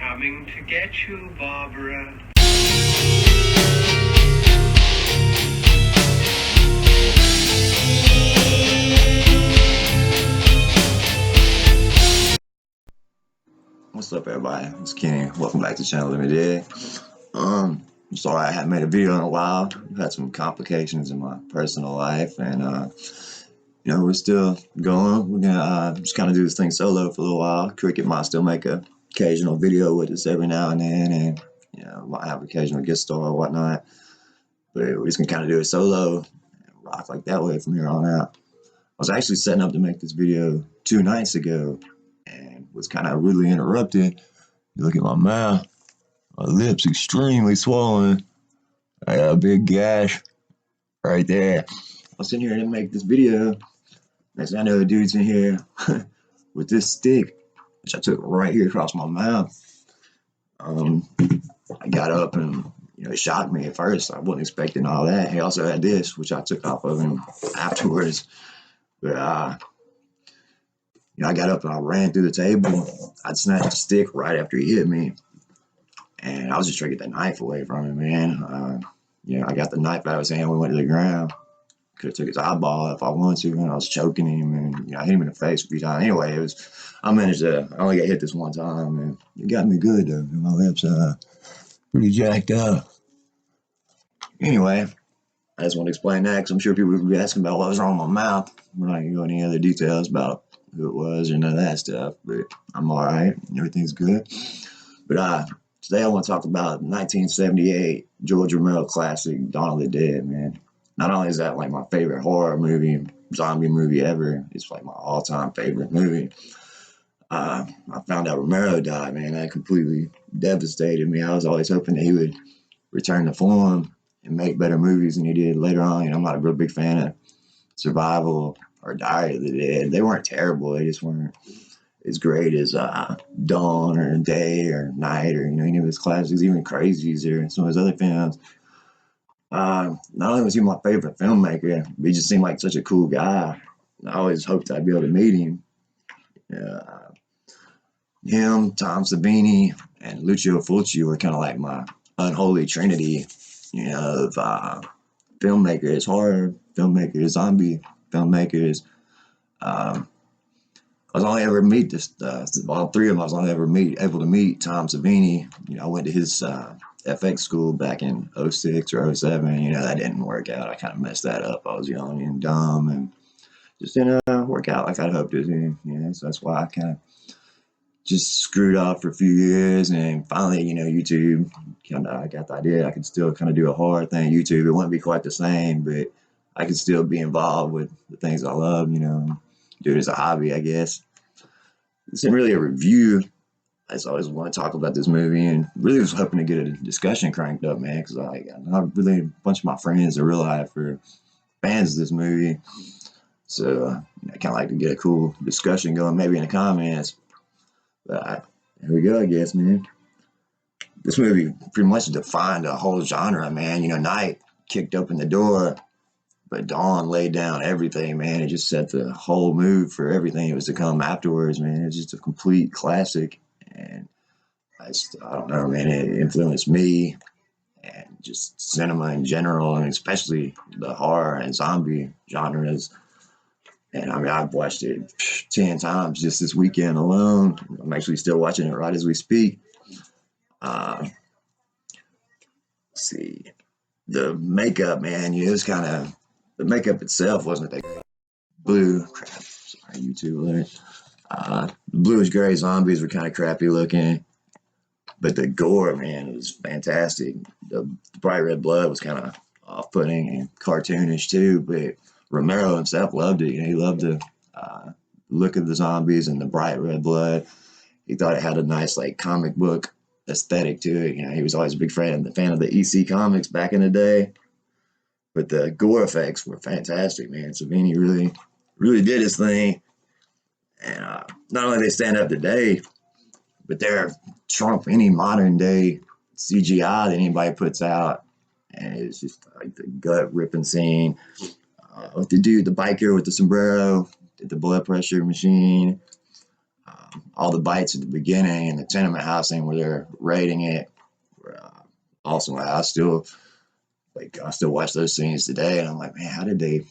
coming to get you, Barbara. What's up, everybody? It's Kenny. Welcome back to the channel. I'm sorry I haven't made a video in a while. I've had some complications in my personal life, and we're still going. We're gonna just kind of do this thing solo for a little while. Cricket might still make a occasional video with us every now and then, and might have occasional guest star or whatnot. But we're just gonna kind of do it solo and rock like that way from here on out. I was actually setting up to make this video 2 nights ago, and was kind of rudely interrupted. You look at my mouth, my lips extremely swollen. I got a big gash right there. I was sitting here to make this video. Next thing I know, the dude's in here with this stick, which I took right here across my mouth. I got up and it shocked me at first. I wasn't expecting all that. He also had this, which I took off of him afterwards. But I got up and I ran through the table. I snatched the stick right after he hit me, and I was just trying to get the knife away from him, man. I got the knife out of his hand. We went to the ground. Could have took his eyeball if I wanted to, and I was choking him, and I hit him in the face a few times. Anyway, I only got hit this one time, and it got me good though. My lips pretty jacked up. Anyway, I just want to explain that because I'm sure people will be asking about what was wrong with my mouth. We're not gonna go into any other details about who it was or none of that stuff, but I'm all right. Everything's good. But today I want to talk about 1978 George Romero classic, Dawn of the Dead, man. Not only is that like my favorite horror movie, zombie movie ever, it's like my all-time favorite movie. I found out Romero died, man. That completely devastated me. I was always hoping that he would return to form and make better movies than he did later on. I'm not a real big fan of Survival or Diary of the Dead. They weren't terrible. They just weren't as great as Dawn or Day or Night or any of his classics, even Crazies or some of his other films. Not only was he my favorite filmmaker, but he just seemed like such a cool guy. I always hoped I'd be able to meet him. Him, Tom Savini, and Lucio Fulci were kind of like my unholy trinity, of filmmakers, horror filmmakers, zombie filmmakers. I was only ever meet all three of them. I was only ever able to meet Tom Savini. I went to his FX school back in 06 or 07. That didn't work out. I kind of messed that up. I was young and dumb and just didn't work out like I'd hoped it would. So that's why I kind of just screwed off for a few years, and finally, YouTube, I got the idea I could still kind of do a horror thing. YouTube, it wouldn't be quite the same, but I could still be involved with the things I love, do it as a hobby, I guess. This isn't really a review. I just always want to talk about this movie, and really was hoping to get a discussion cranked up, man, because I really, a bunch of my friends in real life are fans of this movie. So I kind of like to get a cool discussion going, maybe in the comments. But here we go, I guess, man. This movie pretty much defined a whole genre, man. Night kicked open the door, but Dawn laid down everything, man. It just set the whole mood for everything that was to come afterwards, man. It's just a complete classic, and I don't know, man. It influenced me and just cinema in general, and especially the horror and zombie genres. And I've watched it 10 times just this weekend alone. I'm actually still watching it right as we speak. Let's see. The makeup, man, it was the makeup itself wasn't that great. Blue, crap, sorry, YouTube alert. The bluish gray zombies were kind of crappy looking, but the gore, man, was fantastic. The bright red blood was kind of off-putting and cartoonish too, but Romero himself loved it. He loved the look of the zombies and the bright red blood. He thought it had a nice comic book aesthetic to it. He was always a big fan of the EC comics back in the day. But the gore effects were fantastic, man. Savini really did his thing. And not only they stand up today, but they're trump any modern day CGI that anybody puts out. And it's just like the gut ripping scene. With the dude, the biker with the sombrero, the blood pressure machine. all the bites at the beginning and the tenement house thing where they're raiding it were awesome. I still watch those scenes today, and I'm like, man, how did they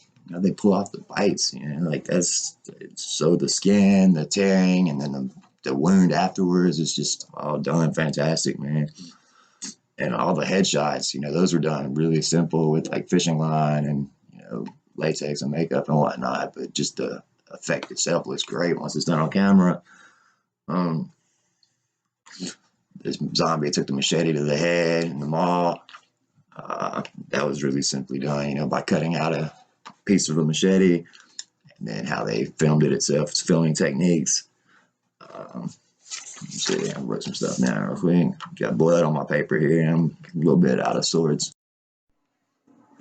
pull off the bites? You know, like that's so the skin, the tearing, and then the wound afterwards is just all done fantastic, man. And all the headshots, those were done really simple with like fishing line and latex and makeup and whatnot. But just the effect itself looks great once it's done on camera. This zombie took the machete to the head in the mall. That was really simply done, by cutting out a piece of a machete, and then how they filmed it itself, its filming techniques. See, I wrote some stuff now real quick. Got blood on my paper here, and I'm a little bit out of sorts.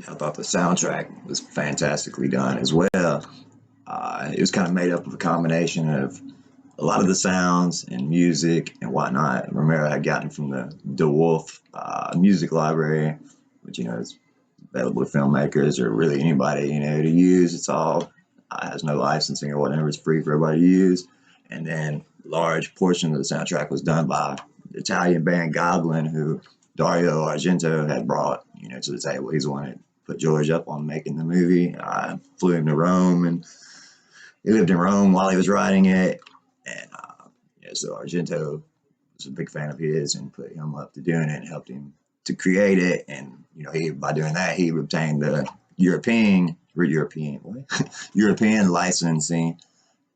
I thought the soundtrack was fantastically done as well. It was kind of made up of a combination of a lot of the sounds and music and whatnot Romero had gotten from the DeWolf music library, which is available to filmmakers or really anybody to use. It's all has no licensing or whatever. It's free for everybody to use. And then large portion of the soundtrack was done by the Italian band Goblin, who Dario Argento had brought to the table. He's the one that put George up on making the movie. Flew him to Rome, and he lived in Rome while he was writing it. And so Argento was a big fan of his and put him up to doing it and helped him to create it. And by doing that, he obtained the European European licensing.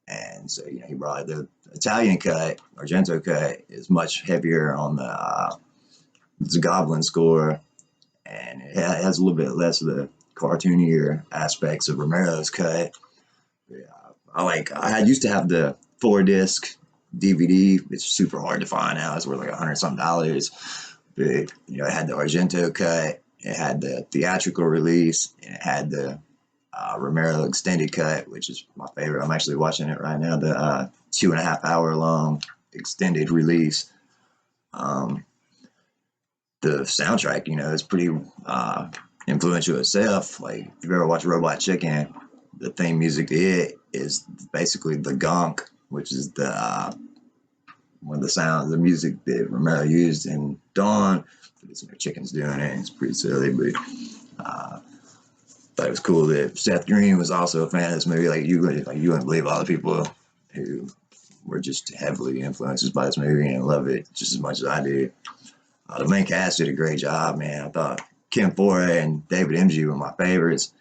And so he brought the Italian cut. Argento cut is much heavier on the Goblin score, and it has a little bit less of the cartoonier aspects of Romero's cut. Yeah, I used to have the 4-disc DVD. It's super hard to find now. It's worth like $100-something. But it had the Argento cut, it had the theatrical release, and it had the Romero extended cut, which is my favorite. I'm actually watching it right now. The 2.5 hour long extended release. The soundtrack, is pretty influential itself. Like if you've ever watched Robot Chicken, the theme music to it is basically the gonk, which is the one of the sounds, the music that Romero used in Dawn. Chickens doing it. It's pretty silly, but thought it was cool that Seth Green was also a fan of this movie. Like you wouldn't believe all the people who were just heavily influenced by this movie and love it just as much as I did. The main cast did a great job, man. I thought Kim Foray and David M.G. were my favorites,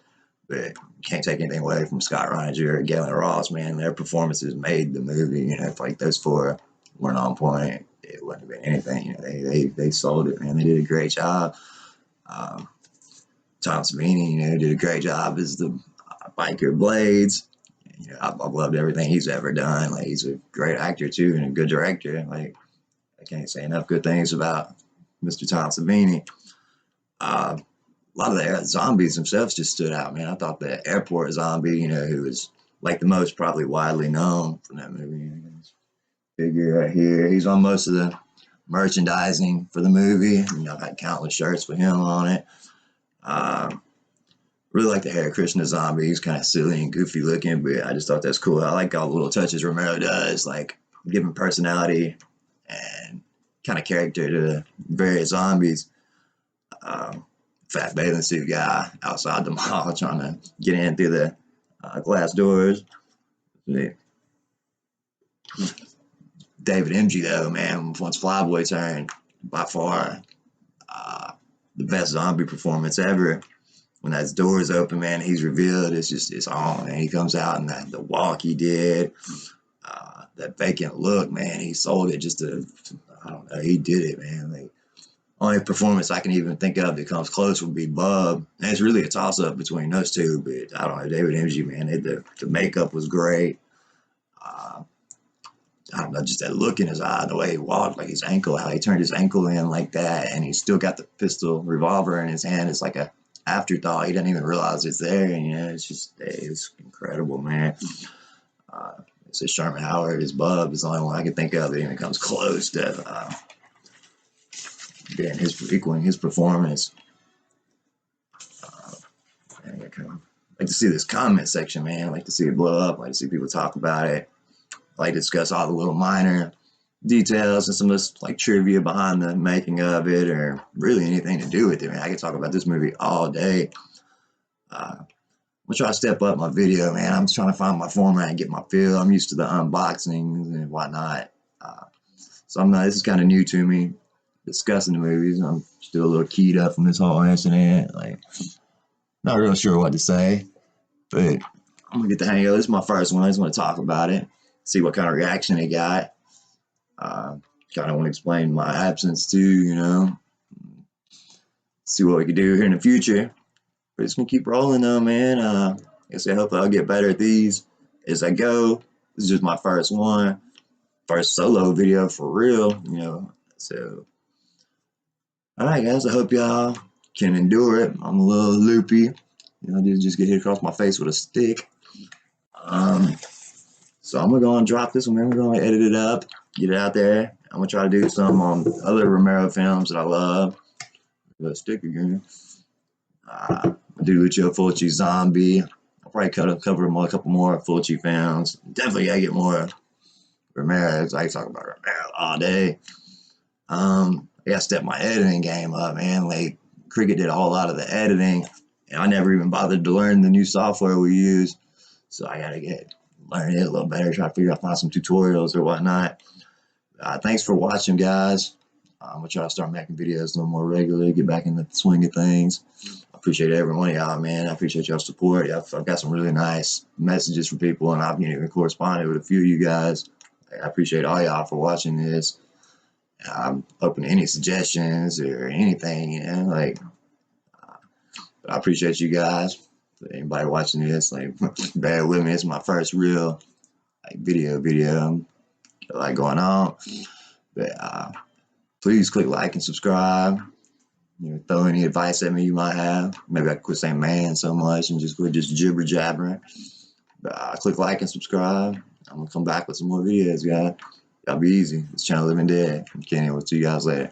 but can't take anything away from Scott Reininger and Galen Ross, man. Their performances made the movie. If like those four weren't on point, it wouldn't have been anything. They sold it, man. They did a great job. Tom Savini, did a great job as the biker Blades. I've loved everything he's ever done. Like he's a great actor too and a good director. Like I can't say enough good things about Mr. Tom Savini. A lot of the zombies themselves just stood out, man. I thought the airport zombie, who was like the most probably widely known from that movie. Figure right here. He's on most of the merchandising for the movie. I've had countless shirts with him on it. Really like the Hare Krishna zombie. He's kind of silly and goofy looking, but I just thought that's cool. I like all the little touches Romero does, like giving personality and kind of character to various zombies. Fat bathing suit guy outside the mall trying to get in through the glass doors. David M.G. though, man, once Flyboy turned, by far the best zombie performance ever. When that door's open, man, he's revealed. It's on, and he comes out and the walk he did, that vacant look, man, he sold it. I don't know, he did it, man. Like only performance I can even think of that comes close would be Bub, and it's really a toss up between those two. But I don't know, David M.G., man, the makeup was great. I don't know, just that look in his eye, the way he walked, like his ankle, how he turned his ankle in like that, and he still got the pistol revolver in his hand. It's like a afterthought. He doesn't even realize it's there, and it's incredible, man. It's a Sherman Howard, his Bub is the only one I can think of that even comes close to equaling his performance. I like to see this comment section, man. I like to see it blow up. I like to see people talk about it. like discuss all the little minor details and some of this like trivia behind the making of it, or really anything to do with it. Man, I could talk about this movie all day. I'm gonna try to step up my video, man. I'm just trying to find my format and get my feel. I'm used to the unboxings and whatnot, so I'm not. This is kind of new to me, discussing the movies. I'm still a little keyed up from this whole incident. Like, not real sure what to say, but I'm gonna get the hang of it. This is my first one. I just want to talk about it, see what kind of reaction it got. Kind of want to explain my absence too, see what we can do here in the future. We're just gonna keep rolling though, man. I guess I hope I'll get better at these as I go. This is just my first one, first solo video for real. So, all right, guys. I hope y'all can endure it. I'm a little loopy. I did just get hit across my face with a stick. So I'm gonna go and drop this one. I'm gonna edit it up, get it out there. I'm gonna try to do some on other Romero films that I love. The stick again. I do Lucio Fulci Zombie. I'll probably cover a couple more Fulci films. Definitely gotta get more Romero. I can talk about Romero all day. I gotta step my editing game up, man. Like Cricket did a whole lot of the editing, and I never even bothered to learn the new software we use. So I gotta learn it a little better. Try to find some tutorials or whatnot. Thanks for watching, guys. I'm gonna try to start making videos a little more regularly, get back in the swing of things. I appreciate every one of y'all, man. I appreciate y'all's support. I've got some really nice messages from people, and I've even corresponded with a few of you guys. I appreciate all y'all for watching this. I'm open to any suggestions or anything, but I appreciate you guys. For anybody watching this, bear with me. It's my first real video going on. But please click like and subscribe. Throw any advice at me you might have. Maybe I could quit saying man so much and just quit just jibber jabbering. But click like and subscribe. I'm gonna come back with some more videos, guys. Y'all be easy. It's Channel Living Dead. Kenny, we'll see you guys later.